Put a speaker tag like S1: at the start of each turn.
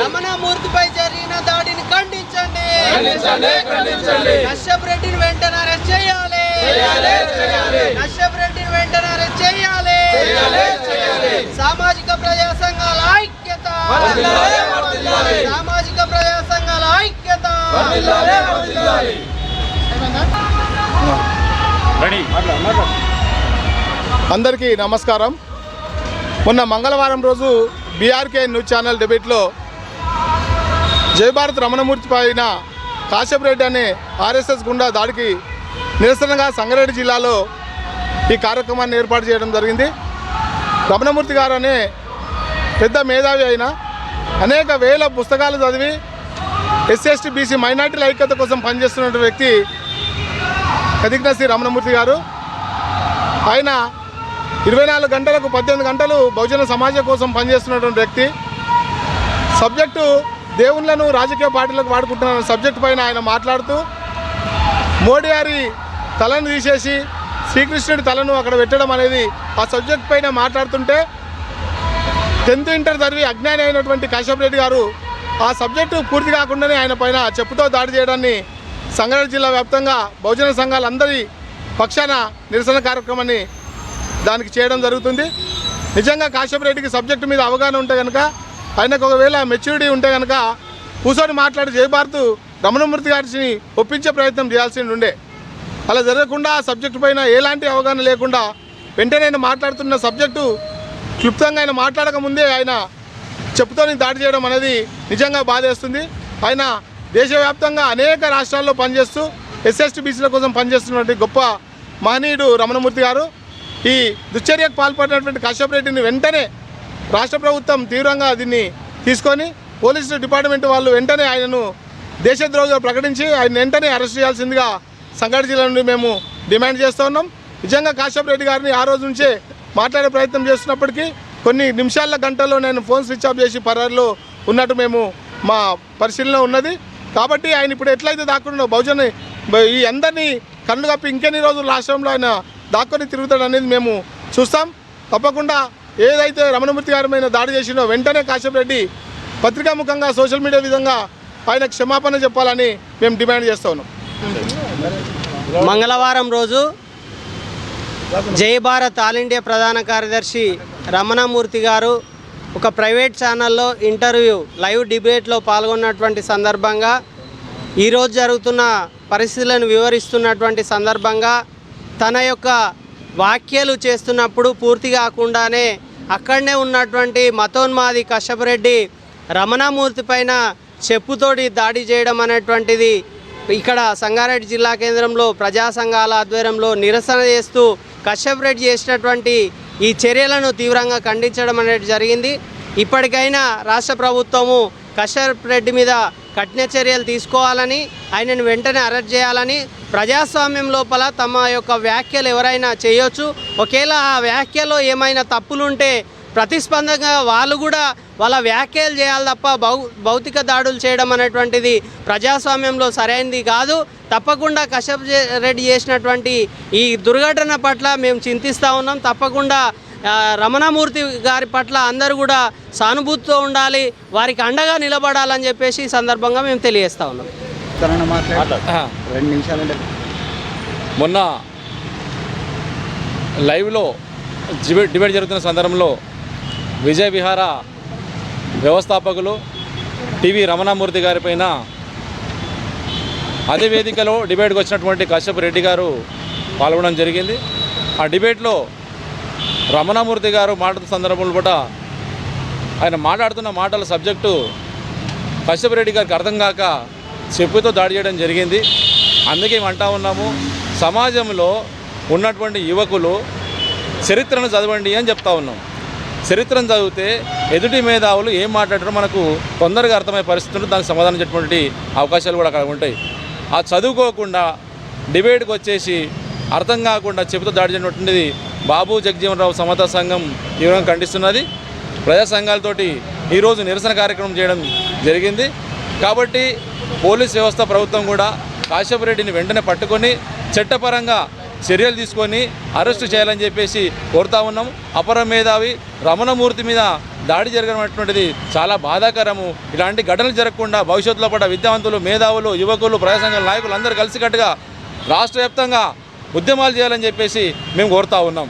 S1: రమణమూర్తిపై జరిగిన దాడిని ఖండించండి. కశ్యప్ రెడ్డిని వెంటనే అరెస్ట్ చేయాలి. కశ్యప్ రెడ్డిని వెంటనే అరెస్ట్ చేయాలి. సామాజిక ప్రజా సంఘాల ఐక్యత. సామాజిక ప్రజా సంఘాల ఐక్యత.
S2: అందరికీ నమస్కారం. మొన్న మంగళవారం రోజు బీఆర్కే న్యూస్ ఛానల్ డిబేట్లో జై భారత్ రమణమూర్తి పైన కాశ్యప్ రెడ్డి అనే ఆర్ఎస్ఎస్ గుండా దాడికి నిరసనగా సంగారెడ్డి జిల్లాలో ఈ కార్యక్రమాన్ని ఏర్పాటు చేయడం జరిగింది. రమణమూర్తి గారు అనే పెద్ద మేధావి అయిన అనేక వేల పుస్తకాలు చదివి ఎస్సీ బీసీ మైనార్టీల ఐక్యత కోసం పనిచేస్తున్న వ్యక్తి కదిగ్నశ్రీ రమణమూర్తి గారు. ఆయన 24 గంటలకు 18 గంటలు బహుజన సమాజం కోసం పనిచేస్తున్నటువంటి వ్యక్తి. సబ్జెక్టు దేవుళ్ళను రాజకీయ పార్టీలకు వాడుకుంటున్న సబ్జెక్టు పైన ఆయన మాట్లాడుతూ మోడీ గారి తలను తీసేసి శ్రీకృష్ణుడి తలను అక్కడ పెట్టడం అనేది ఆ సబ్జెక్ట్ పైన మాట్లాడుతుంటే 10th ఇంటర్ చదివి అజ్ఞాని అయినటువంటి కాశ్యప్ రెడ్డి గారు ఆ సబ్జెక్టు పూర్తి కాకుండానే ఆయన పైన చెప్పుతో దాడి చేయడాన్ని సంగారెడ్డి జిల్లా వ్యాప్తంగా బహుజన సంఘాలందరి పక్షాన నిరసన కార్యక్రమాన్ని దానికి చేయడం జరుగుతుంది. నిజంగా కాశ్యప్ రెడ్డికి సబ్జెక్టు మీద అవగాహన ఉంటే కనుక, ఆయనకు ఒకవేళ మెచ్యూరిటీ ఉంటే కనుక కూర్చొని మాట్లాడి జై భారత్ రమణమూర్తి గారిని ఒప్పించే ప్రయత్నం చేయాల్సి ఉండే. అలా జరగకుండా ఆ సబ్జెక్టు పైన ఎలాంటి అవగాహన లేకుండా వెంటనే ఆయన మాట్లాడుతున్న సబ్జెక్టు క్లుప్తంగా ఆయన మాట్లాడకముందే ఆయన చెప్పుతోని దాడి చేయడం అనేది నిజంగా బాధేస్తుంది. ఆయన దేశవ్యాప్తంగా అనేక రాష్ట్రాల్లో పనిచేస్తూ ఎస్సీ బీసీల కోసం పనిచేస్తున్నటువంటి గొప్ప మహనీయుడు రమణమూర్తి గారు. ఈ దుశ్చర్యకు పాల్పడినటువంటి కాశ్యప్ రెడ్డిని వెంటనే రాష్ట్ర ప్రభుత్వం తీవ్రంగా దీన్ని తీసుకొని పోలీసు డిపార్ట్మెంట్ వాళ్ళు వెంటనే ఆయనను దేశద్రోహిగా ప్రకటించి ఆయన వెంటనే అరెస్ట్ చేయాల్సిందిగా సంగారెడ్డి జిల్లా నుండి మేము డిమాండ్ చేస్తూ ఉన్నాం. నిజంగా కాశ్యప్ రెడ్డి గారిని ఆ రోజు నుంచే మాట్లాడే ప్రయత్నం చేస్తున్నప్పటికీ కొన్ని నిమిషాల గంటల్లో నేను ఫోన్ స్విచ్ ఆఫ్ చేసి పరారులో ఉన్నట్టు మేము మా పరిశీలన ఉన్నది. కాబట్టి ఆయన ఇప్పుడు ఎట్లయితే దాక్కున్నాడో బహుజన ఈ అందరినీ కళ్ళు కప్పి ఇంకెన్ని రోజులు రాష్ట్రంలో ఆయన దాక్కొని తిరుగుతాడు అనేది మేము చూస్తాం. తప్పకుండా ఏదైతే రమణమూర్తి గారి మీద దాడి చేసిండో వెంటనే కాశ్యప్ రెడ్డి పత్రికాముఖంగా సోషల్ మీడియా విధంగా ఆయన క్షమాపణ చెప్పాలని మేము డిమాండ్ చేస్తూ ఉన్నాం.
S1: మంగళవారం రోజు జై భారత్ ఆల్ ఇండియా ప్రధాన కార్యదర్శి రమణమూర్తి గారు ఒక ప్రైవేట్ ఛానల్లో ఇంటర్వ్యూ లైవ్ డిబేట్లో పాల్గొన్నటువంటి సందర్భంగా ఈరోజు జరుగుతున్న పరిస్థితులను వివరిస్తున్నటువంటి సందర్భంగా తన యొక్క వ్యాఖ్యలు చేస్తున్నప్పుడు పూర్తి కాకుండానే అక్కడనే ఉన్నటువంటి మతోన్మాది కశ్యప్ రెడ్డి రమణమూర్తి పైన చెప్పుతోటి దాడి చేయడం అనేటువంటిది ఇక్కడ సంగారెడ్డి జిల్లా కేంద్రంలో ప్రజా సంఘాల ఆధ్వర్యంలో నిరసన చేస్తూ కశ్యప్ రెడ్డి చేసినటువంటి ఈ చర్యలను తీవ్రంగా ఖండించడం అనేది జరిగింది. ఇప్పటికైనా రాష్ట్ర ప్రభుత్వము కశ్యప్ రెడ్డి మీద కఠిన చర్యలు తీసుకోవాలని, ఆయనను వెంటనే అరెస్ట్ చేయాలని, ప్రజాస్వామ్యం లోపల తమ యొక్క వ్యాఖ్యలు ఎవరైనా చేయొచ్చు. ఒకవేళ ఆ వ్యాఖ్యలో ఏమైనా తప్పులుంటే ప్రతిస్పందనగా వాళ్ళు కూడా వాళ్ళ వ్యాఖ్యలు చేయాలి తప్ప భౌతిక దాడులు చేయడం అనేటువంటిది ప్రజాస్వామ్యంలో సరైనది కాదు. తప్పకుండా కశ్యప్ రెడ్డి చేసినటువంటి ఈ దుర్ఘటన పట్ల మేము చింతిస్తూ ఉన్నాం. తప్పకుండా రమణమూర్తి గారి పట్ల అందరూ కూడా సానుభూతితో ఉండాలి, వారికి అండగా నిలబడాలని చెప్పేసి ఈ సందర్భంగా మేము తెలియజేస్తూ ఉన్నాం.
S3: మొన్న లైవ్లో డిబేట్ జరుగుతున్న సందర్భంలో విజయ విహార వ్యవస్థాపకులు టీవీ రమణమూర్తి గారి పైన అదే వేదికలో డిబేట్కి వచ్చినటువంటి కశ్యప్ రెడ్డి గారు పాల్గొనడం జరిగింది. ఆ డిబేట్లో రమణమూర్తి గారు మాట్లాడుతున్న సందర్భంలో కూడా ఆయన మాట్లాడుతున్న మాటల సబ్జెక్టు కశ్యప్ రెడ్డి గారికి అర్థం కాక చెప్పుతో దాడి చేయడం జరిగింది. అందుకే అంటా ఉన్నాము, సమాజంలో ఉన్నటువంటి యువకులు చరిత్రను చదవండి అని చెప్తా ఉన్నాం. చరిత్రను చదివితే ఎదుటి మేధావులు ఏం మాట్లాడారో మనకు తొందరగా అర్థమయ్యే పరిస్థితులు దానికి సమాధానం చెప్పినటువంటి అవకాశాలు కూడా అక్కడ ఉంటాయి. ఆ చదువుకోకుండా డిబేట్కి వచ్చేసి అర్థం కాకుండా చెబుతూ దాడి చేయనటువంటిది బాబు జగజీవన్ రావు సమతా సంఘం తీవ్రంగా ఖండిస్తున్నది. ప్రజా సంఘాలతోటి ఈరోజు నిరసన కార్యక్రమం చేయడం జరిగింది. కాబట్టి పోలీస్ వ్యవస్థ ప్రభుత్వం కూడా కాశ్యప్ రెడ్డిని వెంటనే పట్టుకొని చట్టపరంగా చర్యలు తీసుకొని అరెస్టు చేయాలని చెప్పేసి కోరుతా ఉన్నాము. అపర మేధావి రమణమూర్తి మీద దాడి జరగనటువంటిది చాలా బాధాకరము. ఇలాంటి ఘటనలు జరగకుండా భవిష్యత్తులో పడ్డ విద్యావంతులు, మేధావులు, యువకులు, ప్రజా సంఘాల నాయకులు అందరూ కలిసికట్టుగా రాష్ట్ర వ్యాప్తంగా ఉద్యమాలు చేయాలని చెప్పేసి మేము కోరుతా ఉన్నాం.